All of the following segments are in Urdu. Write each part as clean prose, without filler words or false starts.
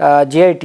JIT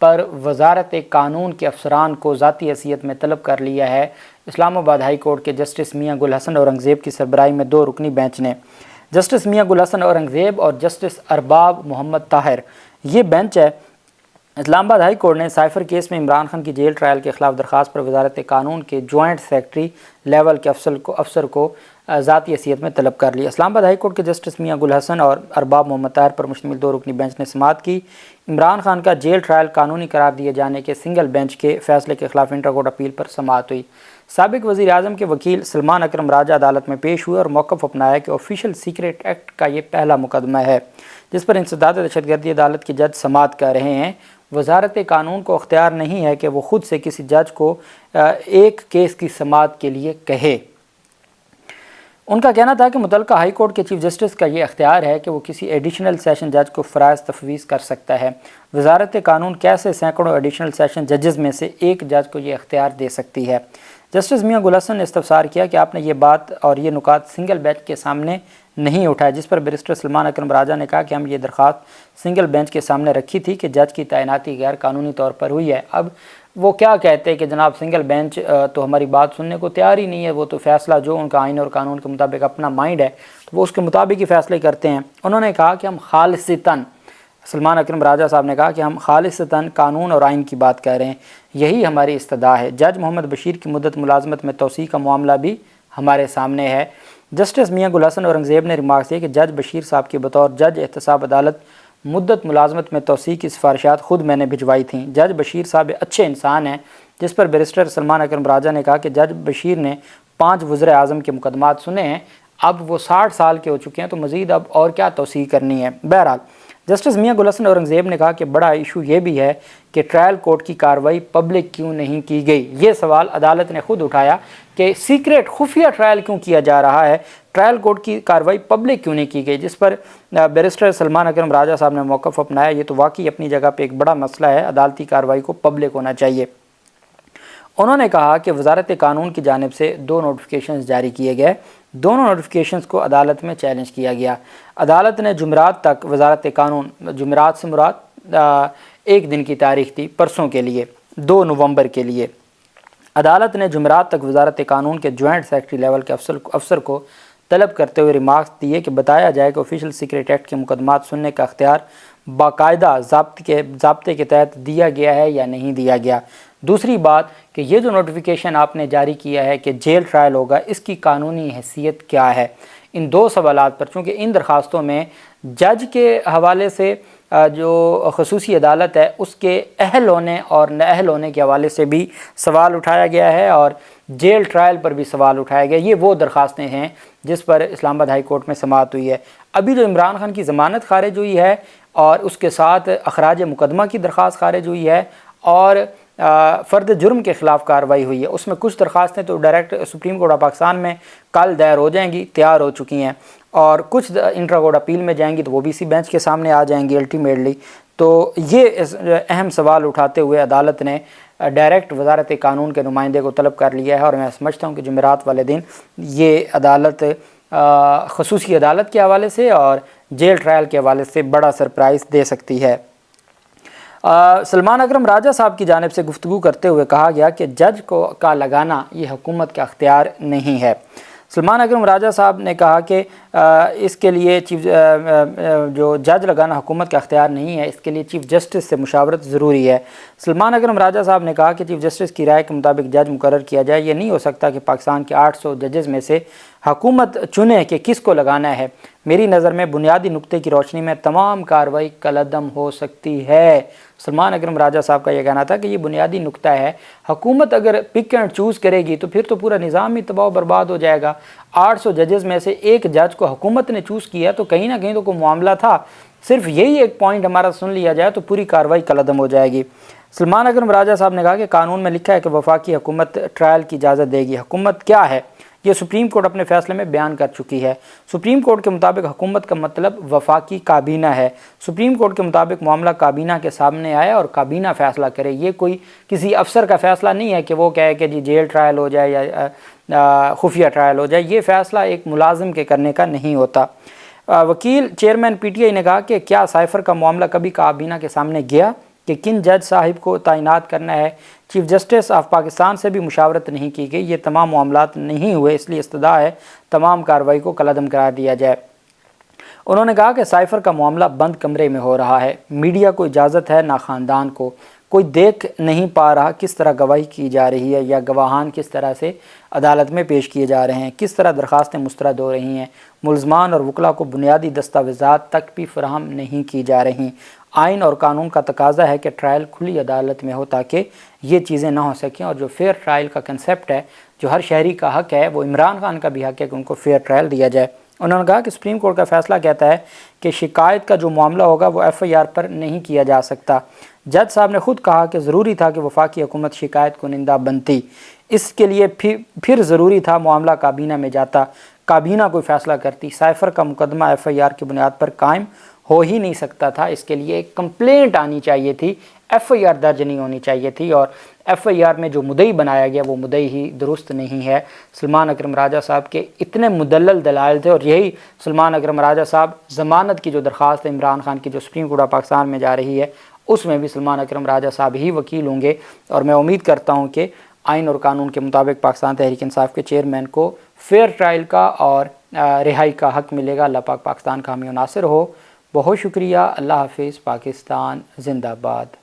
پر وزارت قانون کے افسران کو ذاتی حیثیت میں طلب کر لیا ہے۔ اسلام آباد ہائی کورٹ کے جسٹس میاں گل حسن اورنگزیب کی سربراہی میں 2 رکنی بینچ نے، جسٹس میاں گل حسن اورنگزیب اور جسٹس ارباب محمد طاہر، یہ بینچ ہے۔ اسلام آباد ہائی کورٹ نے سائفر کیس میں عمران خان کی جیل ٹرائل کے خلاف درخواست پر وزارت قانون کے جوائنٹ سیکرٹری لیول کے افسر کو ذاتی حیثیت میں طلب کر لیا۔ اسلام آباد ہائی کورٹ کے جسٹس میاں گل حسن اور ارباب محمد طاہر پر مشتمل 2 رکنی بینچ نے سماعت کی۔ عمران خان کا جیل ٹرائل قانونی قرار دیے جانے کے سنگل بینچ کے فیصلے کے خلاف انٹر کورٹ اپیل پر سماعت ہوئی۔ سابق وزیر اعظم کے وکیل سلمان اکرم راجہ عدالت میں پیش ہوئے اور موقف اپنایا کہ آفیشل سیکریٹ ایکٹ کا یہ پہلا مقدمہ ہے جس پر انسداد دہشت گردی عدالت کے جج سماعت کر رہے ہیں۔ وزارت قانون کو اختیار نہیں ہے کہ وہ خود سے کسی جج کو ایک کیس کی سماعت کے لیے کہے۔ ان کا کہنا تھا کہ متعلقہ ہائی کورٹ کے چیف جسٹس کا یہ اختیار ہے کہ وہ کسی ایڈیشنل سیشن جج کو فرائض تفویض کر سکتا ہے۔ وزارت قانون کیسے سینکڑوں ایڈیشنل سیشن ججز میں سے ایک جج کو یہ اختیار دے سکتی ہے؟ جسٹس میاں گل حسن نے استفسار کیا کہ آپ نے یہ بات اور یہ نکات سنگل بینچ کے سامنے نہیں اٹھائے، جس پر بیرسٹر سلمان اکرم راجہ نے کہا کہ ہم یہ درخواست سنگل بینچ کے سامنے رکھی تھی کہ جج کی تعیناتی غیر قانونی طور پر ہوئی ہے۔ اب وہ کیا کہتے ہیں کہ جناب سنگل بینچ تو ہماری بات سننے کو تیار ہی نہیں ہے، وہ تو فیصلہ جو ان کا آئین اور قانون کے مطابق اپنا مائنڈ ہے تو وہ اس کے مطابق ہی فیصلے کرتے ہیں۔ انہوں نے کہا کہ ہم خالصتاً، سلمان اکرم راجہ صاحب نے کہا کہ ہم خالصتاً قانون اور آئین کی بات کر رہے ہیں، یہی ہماری استدعا ہے۔ جج محمد بشیر کی مدت ملازمت میں توسیع کا معاملہ بھی ہمارے سامنے ہے۔ جسٹس میاں گل حسن اورنگزیب نے ریمارکس کیا کہ جج بشیر صاحب کی بطور جج احتساب عدالت مدت ملازمت میں توسیع کی سفارشات خود میں نے بھجوائی تھیں۔ جج بشیر صاحب اچھے انسان ہیں، جس پر بیرسٹر سلمان اکرم راجہ نے کہا کہ جج بشیر نے 5 وزراء اعظم کے مقدمات سنے ہیں، اب وہ 60 سال کے ہو چکے ہیں تو مزید اب اور کیا توسیع کرنی ہے۔ بہرحال جسٹس میاں گل حسن اورنگزیب نے کہا کہ بڑا ایشو یہ بھی ہے کہ ٹرائل کورٹ کی کارروائی پبلک کیوں نہیں کی گئی۔ یہ سوال عدالت نے خود اٹھایا کہ سیکریٹ خفیہ ٹرائل کیوں کیا جا رہا ہے، ٹرائل کورٹ کی کارروائی پبلک کیوں نہیں کی گئی، جس پر بیرسٹر سلمان اکرم راجہ صاحب نے موقف اپنایا۔ یہ تو واقعی اپنی جگہ پہ ایک بڑا مسئلہ ہے، عدالتی کارروائی کو پبلک ہونا چاہیے۔ انہوں نے کہا کہ وزارت قانون کی جانب سے 2 نوٹیفیکیشنز جاری کیے گئے، دونوں نوٹیفیکیشنز کو عدالت میں چیلنج کیا گیا۔ عدالت نے جمعرات تک وزارت قانون، جمعرات سے مراد 1 دن کی تاریخ تھی پرسوں کے لیے، 2 نومبر کے لیے، عدالت نے جمعرات تک وزارت قانون کے جوائنٹ سیکرٹری لیول کے افسر کو طلب کرتے ہوئے ریمارکس دیے کہ بتایا جائے کہ آفیشل سیکریٹ ایکٹ کے مقدمات سننے کا اختیار باقاعدہ ضابطے کے تحت دیا گیا ہے یا نہیں دیا گیا۔ دوسری بات کہ یہ جو نوٹیفیکیشن آپ نے جاری کیا ہے کہ جیل ٹرائل ہوگا، اس کی قانونی حیثیت کیا ہے؟ ان 2 سوالات پر چونکہ ان درخواستوں میں جج کے حوالے سے جو خصوصی عدالت ہے اس کے اہل ہونے اور نااہل ہونے کے حوالے سے بھی سوال اٹھایا گیا ہے اور جیل ٹرائل پر بھی سوال اٹھایا گیا۔ یہ وہ درخواستیں ہیں جس پر اسلام آباد ہائی کورٹ میں سماعت ہوئی ہے۔ ابھی جو عمران خان کی ضمانت خارج ہوئی ہے اور اس کے ساتھ اخراج مقدمہ کی درخواست خارج ہوئی ہے اور فرد جرم کے خلاف کارروائی ہوئی ہے، اس میں کچھ درخواستیں تو direct supreme court of Pakistan میں کل دائر ہو جائیں گی، تیار ہو چکی ہیں، اور کچھ انٹرا کورٹ اپیل میں جائیں گی تو وہ بھی اسی بینچ کے سامنے آ جائیں گی الٹیمیٹلی۔ تو یہ اہم سوال اٹھاتے ہوئے عدالت نے ڈائریکٹ وزارت قانون کے نمائندے کو طلب کر لیا ہے، اور میں سمجھتا ہوں کہ جمعرات والے دن یہ عدالت خصوصی عدالت کے حوالے سے اور جیل ٹرائل کے حوالے سے بڑا سرپرائز دے سکتی ہے۔ سلمان اکرم راجہ صاحب کی جانب سے گفتگو کرتے ہوئے کہا گیا کہ جج کا لگانا یہ حکومت کا اختیار نہیں ہے۔ سلمان اکرم راجہ صاحب نے کہا کہ اس کے لیے جو جج لگانا حکومت کا اختیار نہیں ہے، اس کے لیے چیف جسٹس سے مشاورت ضروری ہے۔ سلمان اکرم راجہ صاحب نے کہا کہ چیف جسٹس کی رائے کے مطابق جج مقرر کیا جائے، یہ نہیں ہو سکتا کہ پاکستان کے 800 ججز میں سے حکومت چنے کہ کس کو لگانا ہے۔ میری نظر میں بنیادی نقطے کی روشنی میں تمام کارروائی کالعدم ہو سکتی ہے۔ سلمان اکرم راجہ صاحب کا یہ کہنا تھا کہ یہ بنیادی نقطہ ہے، حکومت اگر پک اینڈ چوز کرے گی تو پھر تو پورا نظام ہی تباہ و برباد ہو جائے گا۔ 800 ججز میں سے ایک جج کو حکومت نے چوز کیا تو کہیں نہ کہیں تو کوئی معاملہ تھا، صرف یہی ایک پوائنٹ ہمارا سن لیا جائے تو پوری کارروائی کالعدم ہو جائے گی۔ سلمان اکرم راجہ صاحب نے کہا کہ قانون میں لکھا ہے کہ وفاقی حکومت ٹرائل کی اجازت دے گی، حکومت کیا ہے یہ سپریم کورٹ اپنے فیصلے میں بیان کر چکی ہے۔ سپریم کورٹ کے مطابق حکومت کا مطلب وفاقی کابینہ ہے۔ سپریم کورٹ کے مطابق معاملہ کابینہ کے سامنے آئے اور کابینہ فیصلہ کرے، یہ کوئی کسی افسر کا فیصلہ نہیں ہے کہ وہ کہے کہ جی جیل ٹرائل ہو جائے یا خفیہ ٹرائل ہو جائے، یہ فیصلہ ایک ملازم کے کرنے کا نہیں ہوتا۔ وکیل چیئرمین پی ٹی آئی نے کہا کہ کیا سائفر کا معاملہ کبھی کابینہ کے سامنے گیا؟ کہ کن جج صاحب کو تعینات کرنا ہے۔ چیف جسٹس آف پاکستان سے بھی مشاورت نہیں کی گئی، یہ تمام معاملات نہیں ہوئے، اس لیے استدعا ہے تمام کارروائی کو کالعدم قرار دیا جائے۔ انہوں نے کہا کہ سائفر کا معاملہ بند کمرے میں ہو رہا ہے، میڈیا کو اجازت ہے نہ خاندان کو، کوئی دیکھ نہیں پا رہا کس طرح گواہی کی جا رہی ہے یا گواہان کس طرح سے عدالت میں پیش کیے جا رہے ہیں، کس طرح درخواستیں مسترد ہو رہی ہیں، ملزمان اور وکلاء کو بنیادی دستاویزات تک بھی فراہم نہیں کی جا رہی۔ آئین اور قانون کا تقاضا ہے کہ ٹرائل کھلی عدالت میں ہو تاکہ یہ چیزیں نہ ہو سکیں، اور جو فیئر ٹرائل کا کنسیپٹ ہے، جو ہر شہری کا حق ہے، وہ عمران خان کا بھی حق ہے کہ ان کو فیئر ٹرائل دیا جائے۔ انہوں نے کہا کہ سپریم کورٹ کا فیصلہ کہتا ہے کہ شکایت کا جو معاملہ ہوگا وہ ایف آئی آر پر نہیں کیا جا سکتا۔ جج صاحب نے خود کہا کہ ضروری تھا کہ وفاقی حکومت شکایت کنندہ بنتی، اس کے لیے پھر ضروری تھا معاملہ کابینہ میں جاتا، کابینہ کوئی فیصلہ کرتی، سائفر کا مقدمہ ایف آئی آر کی بنیاد پر قائم ہو ہی نہیں سکتا تھا، اس کے لیے ایک کمپلینٹ آنی چاہیے تھی، ایف آئی آر درج نہیں ہونی چاہیے تھی، اور ایف آئی آر میں جو مدعی بنایا گیا وہ مدعی ہی درست نہیں ہے۔ سلمان اکرم راجہ صاحب کے اتنے مدلل دلائل تھے، اور یہی سلمان اکرم راجہ صاحب ضمانت کی جو درخواست ہے عمران خان کی جو سپریم کورٹ آف پاکستان میں جا رہی ہے، اس میں بھی سلمان اکرم راجہ صاحب ہی وکیل ہوں گے، اور میں امید کرتا ہوں کہ آئین اور قانون کے مطابق پاکستان تحریک انصاف کے چیئرمین کو فیئر ٹرائل کا اور رہائی کا حق ملے گا۔ اللہ پاک پاکستان کا حامی و ناصر ہو۔ بہت شکریہ۔ اللہ حافظ۔ پاکستان زندہ باد۔